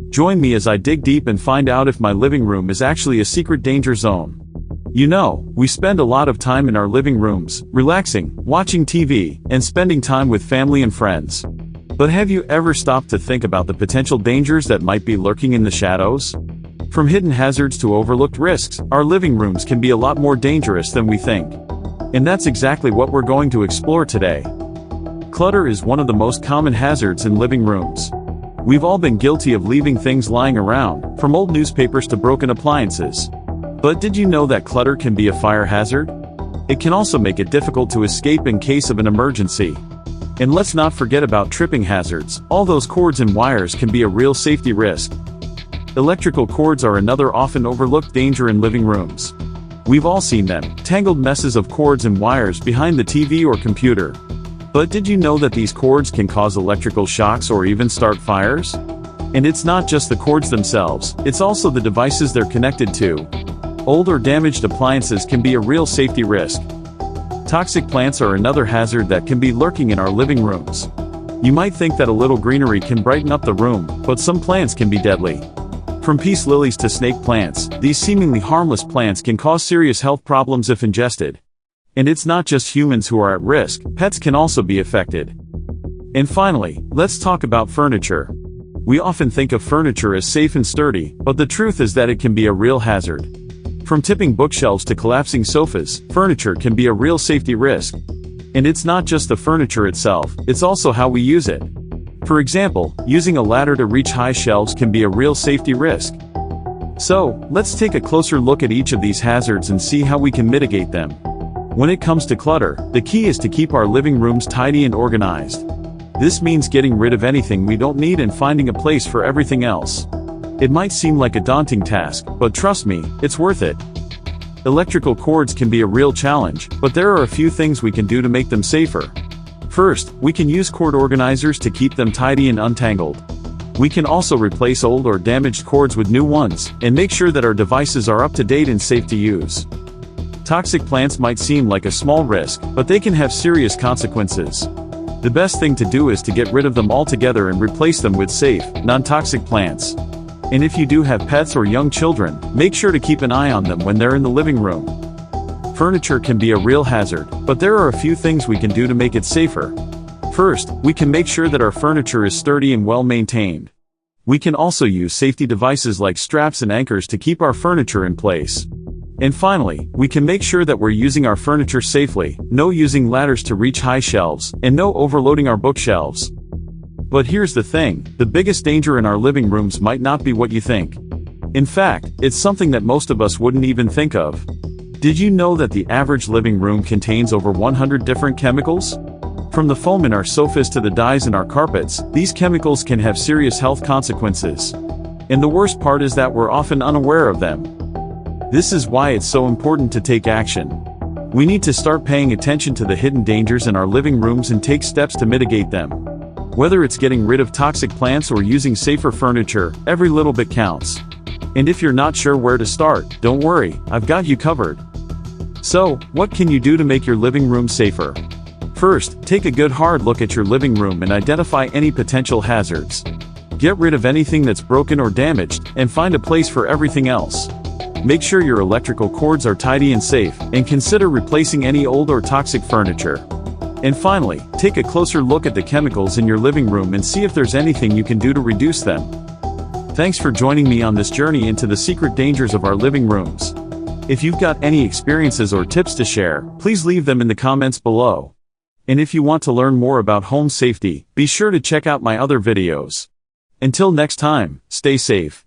Join me as I dig deep and find out if my living room is actually a secret danger zone. You know, we spend a lot of time in our living rooms, relaxing, watching TV, and spending time with family and friends. But have you ever stopped to think about the potential dangers that might be lurking in the shadows? From hidden hazards to overlooked risks, our living rooms can be a lot more dangerous than we think. And that's exactly what we're going to explore today. Clutter is one of the most common hazards in living rooms. We've all been guilty of leaving things lying around, from old newspapers to broken appliances. But did you know that clutter can be a fire hazard? It can also make it difficult to escape in case of an emergency. And let's not forget about tripping hazards. All those cords and wires can be a real safety risk. Electrical cords are another often overlooked danger in living rooms. We've all seen them, tangled messes of cords and wires behind the TV or computer. But did you know that these cords can cause electrical shocks or even start fires? And it's not just the cords themselves, it's also the devices they're connected to. Old or damaged appliances can be a real safety risk. Toxic plants are another hazard that can be lurking in our living rooms. You might think that a little greenery can brighten up the room, but some plants can be deadly. From peace lilies to snake plants, these seemingly harmless plants can cause serious health problems if ingested. And it's not just humans who are at risk, pets can also be affected. And finally, let's talk about furniture. We often think of furniture as safe and sturdy, but the truth is that it can be a real hazard. From tipping bookshelves to collapsing sofas, furniture can be a real safety risk. And it's not just the furniture itself, it's also how we use it. For example, using a ladder to reach high shelves can be a real safety risk. So, let's take a closer look at each of these hazards and see how we can mitigate them. When it comes to clutter, the key is to keep our living rooms tidy and organized. This means getting rid of anything we don't need and finding a place for everything else. It might seem like a daunting task, but trust me, it's worth it. Electrical cords can be a real challenge, but there are a few things we can do to make them safer. First, we can use cord organizers to keep them tidy and untangled. We can also replace old or damaged cords with new ones, and make sure that our devices are up to date and safe to use. Toxic plants might seem like a small risk, but they can have serious consequences. The best thing to do is to get rid of them altogether and replace them with safe, non-toxic plants. And if you do have pets or young children, make sure to keep an eye on them when they're in the living room. Furniture can be a real hazard, but there are a few things we can do to make it safer. First, we can make sure that our furniture is sturdy and well maintained. We can also use safety devices like straps and anchors to keep our furniture in place. And finally, we can make sure that we're using our furniture safely, no using ladders to reach high shelves, and no overloading our bookshelves. But here's the thing, the biggest danger in our living rooms might not be what you think. In fact, it's something that most of us wouldn't even think of. Did you know that the average living room contains over 100 different chemicals? From the foam in our sofas to the dyes in our carpets, these chemicals can have serious health consequences. And the worst part is that we're often unaware of them. This is why it's so important to take action. We need to start paying attention to the hidden dangers in our living rooms and take steps to mitigate them. Whether it's getting rid of toxic plants or using safer furniture, every little bit counts. And if you're not sure where to start, don't worry, I've got you covered. So, what can you do to make your living room safer? First, take a good hard look at your living room and identify any potential hazards. Get rid of anything that's broken or damaged, and find a place for everything else. Make sure your electrical cords are tidy and safe, and consider replacing any old or toxic furniture. And finally, take a closer look at the chemicals in your living room and see if there's anything you can do to reduce them. Thanks for joining me on this journey into the secret dangers of our living rooms. If you've got any experiences or tips to share, please leave them in the comments below. And if you want to learn more about home safety, be sure to check out my other videos. Until next time, stay safe.